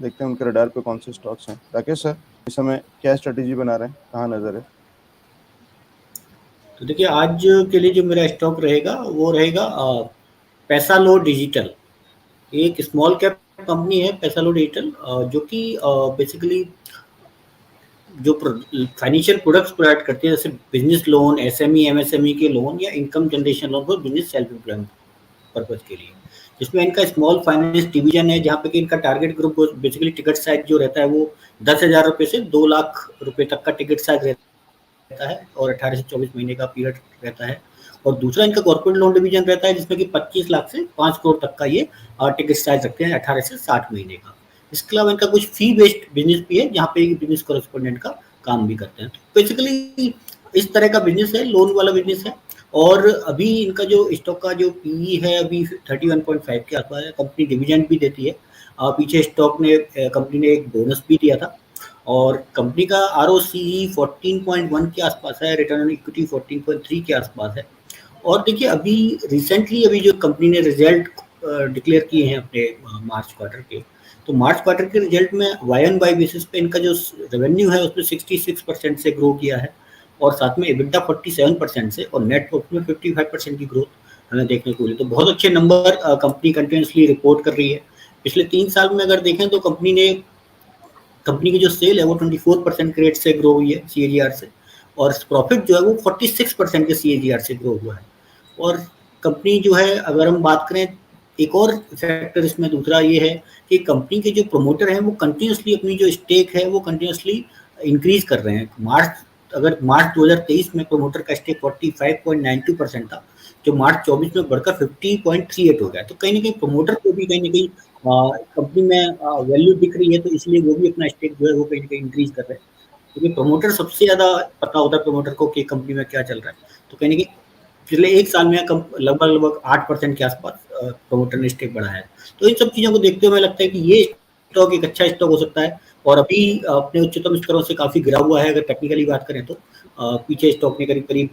देखते हैं उनके रडार पे कौन से स्टॉक्स हैं। राकेश सर, इस समय क्या स्ट्रेटेजी बना रहे हैं, कहाँ नजर है? तो देखिए, आज के लिए जो मेरा स्टॉक रहेगा वो रहेगा पैसालो डिजिटल। एक स्मॉल कैप कंपनी है पैसालो डिजिटल, जो कि बेसिकली जो फाइनेंशियल प्रोडक्ट्स प्रोवाइड करती है, जैसे बिजनेस लोन, एसएमई एमएसएमई के लोन या income generation loan for business self employment purpose के लिए। जिसमें इनका स्मॉल फाइनेंस डिवीजन है, जहाँ पे कि इनका target group basically ticket size जो रहता है वो 10,000 रुपये से 2 लाख रुपए तक का टिकट साइज रहता है, और 18 से 24 महीने का पीरियड रहता है। और दूसरा इनका कॉर्पोरेट लोन डिवीजन रहता है, जिसमें कि 25 लाख से 5 करोड़ तक का ये टिकट साइज रखते हैं, 18 से 60 महीने का। इसके अलावा इनका कुछ फी बेस्ड बिजनेस भी है, जहाँ पे बिजनेस कॉरेस्पोंडेंट का काम भी करते हैं। तो बेसिकली इस तरह का बिजनेस है, लोन वाला बिजनेस है। और अभी इनका जो स्टॉक का जो पीई है अभी 31.5 के आसपास है। कंपनी डिविडेंड भी देती है। पीछे स्टॉक ने कंपनी ने एक बोनस भी दिया था, और कंपनी का आरओसीई 14.1 के आसपास है, रिटर्न ऑन इक्विटी 14.3 के आसपास है। और देखिए, अभी रिसेंटली अभी जो कंपनी ने रिजल्ट डिक्लेयर किए हैं अपने मार्च क्वार्टर के, तो मार्च क्वार्टर के रिजल्ट में वाई एन वाई बेसिस पे इनका जो रेवेन्यू है उसमें 66% से ग्रो किया है, और साथ में EBITDA 47% से, और नेट प्रॉफिट में 55% की ग्रोथ हमें देखने को मिली। तो बहुत अच्छे नंबर कंपनी कंटिन्यूसली रिपोर्ट कर रही है। पिछले 3 साल में अगर देखें तो कंपनी की जो सेल है वो 24% के रेट से ग्रो हुई है CAGR से, और प्रॉफिट जो है वो 46% के CAGR से ग्रो हुआ है। और कंपनी जो है, अगर हम बात करें, एक और फैक्टर इसमें दूसरा ये है कि कंपनी के जो प्रमोटर हैं वो कंटिन्यूसली अपनी जो स्टेक है वो कंटिन्यूसली इंक्रीज कर रहे हैं। मार्च 2023 में प्रमोटर का स्टेक 45.92% था, जो मार्च 24 में बढ़कर 50.38 हो गया। तो कहीं ना कहीं प्रमोटर को भी कहीं ना कहीं कंपनी में वैल्यू दिख रही है, तो इसलिए वो भी अपना स्टेक जो है वो कहीं ना कहीं इंक्रीज कर रहे हैं, क्योंकि प्रमोटर सबसे ज़्यादा पता होता है प्रमोटर को कि कंपनी में क्या चल रहा है। तो कहीं ना कहीं पिछले 1 साल में लगभग लगभग 8% के आसपास प्रमोटर ने स्टेक बढ़ाया है। तो इन सब चीज़ों को देखते हुए हमें लगता है कि ये स्टॉक एक अच्छा स्टॉक हो सकता है, और अभी अपने उच्चतम स्तरों से काफ़ी गिरा हुआ है। अगर टेक्निकली बात करें तो पीछे स्टॉक ने करीब करीब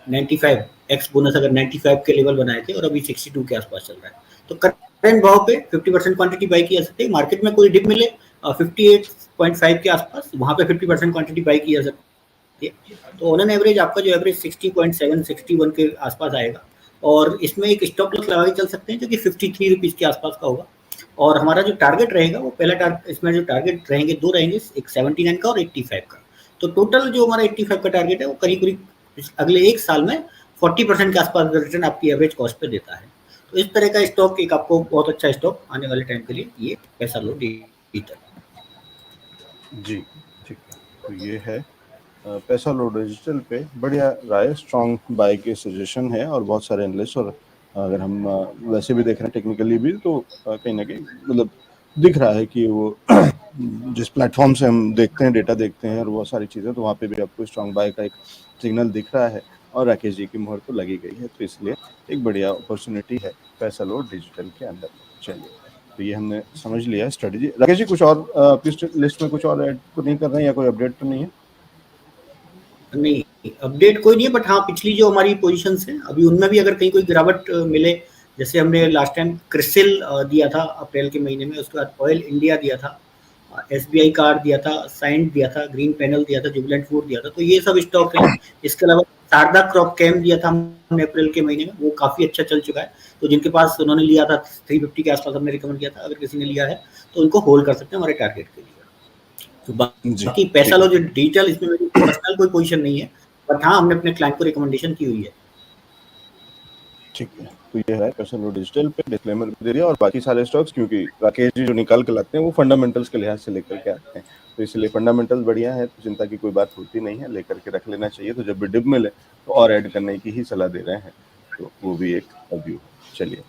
95 एक्स बोनस अगर 95 के लेवल बनाए थे, और अभी 62 के आसपास चल रहा है। तो करंट भाव पे 50% क्वांटिटी बाई की जा सकती है। मार्केट में कोई डिप मिले 58.5 के आसपास, वहाँ पे 50% क्वांटिटी बाई की जा सकती है। तो ऑन एन एवरेज आपका जो एवरेज 60.7 61 के आसपास आएगा, और इसमें एक स्टॉप लॉस लगा के चल सकते हैं जो कि 53 रुपीज़ के आसपास का होगा। और हमारा जो टारगेट रहेगा वो इसमें जो टारगेट रहेंगे दो रहेंगे, एक 79 का और 85 का। तो टोटल जो हमारा 85 का टारगेट है वो करीब करीब अगले 1 साल में 40% के आसपास रिटर्न आपकी एवरेज कॉस्ट पे देता है। तो इस तरह का स्टॉक एक आपको बहुत अच्छा स्टॉक आने वाले टाइम के लिए ये पैसा लो डिजिटल। जी, ठीक है। तो ये है पैसा लो डिजिटल पे बढ़िया राय, स्ट्रॉन्ग बाय के सजेशन है, और बहुत सारे एनालिस्ट, और अगर हम वैसे भी देख रहे हैं टेक्निकली भी, तो कहीं ना कहीं मतलब दिख रहा है कि वो जिस प्लेटफॉर्म से हम देखते हैं, डेटा देखते हैं और वो सारी चीज़ें, तो वहाँ पे भी आपको स्ट्रॉन्ग बाय का एक सिग्नल दिख रहा है, और राकेश जी की मोहर तो लगी गई है। तो इसलिए एक बढ़िया अपॉर्चुनिटी है पैसा लो डिजिटल के अंदर। चलिए, तो ये हमने समझ लिया स्ट्रेटेजी। राकेश जी, कुछ और आपकी लिस्ट में कुछ और ऐड तो नहीं कर रहे हैं, या कोई अपडेट तो नहीं है? नहीं, अपडेट कोई नहीं है, बट हाँ, पिछली जो हमारी पोजीशंस हैं अभी उनमें भी अगर कहीं कोई गिरावट मिले, जैसे हमने लास्ट टाइम क्रिसिल दिया था अप्रैल के महीने में, उसके बाद ऑयल इंडिया दिया था, SBI कार्ड दिया था, साइंट दिया था, ग्रीन पैनल दिया था, जुबिलेंट फूड दिया था, तो ये सब स्टॉक हैं। इसके अलावा शारदा क्रॉप कैम दिया था हमने अप्रैल के महीने में, वो काफ़ी अच्छा चल चुका है। तो जिनके पास उन्होंने लिया था 350 के आसपास हमने रिकमेंड किया था, अगर किसी ने लिया है तो उनको होल्ड कर सकते हैं हमारे टारगेट के लिए। तो जी, बाकी पैसा ठीक लो है। जो डिजिटल, इसमें मेरी पर्सनल कोई पोजीशन नहीं है, बट हाँ, हमने अपने क्लाइंट को रिकमेंडेशन की हुई है। ठीक है, तो ये है पैसा लो डिजिटल पे, डिस्क्लेमर भी दे दिया, और बाकी सारे स्टॉक्स क्योंकि राकेश जी जो निकाल के लाते हैं वो फंडामेंटल्स के लिहाज से लेकर के आते हैं, तो इसलिए फंडामेंटल्स बढ़िया है, तो चिंता की कोई बात होती नहीं है, लेकर के रख लेना चाहिए। तो जब भी डिप मिले तो और ऐड करने की ही सलाह दे रहे हैं, तो वो भी एक व्यू। चलिए,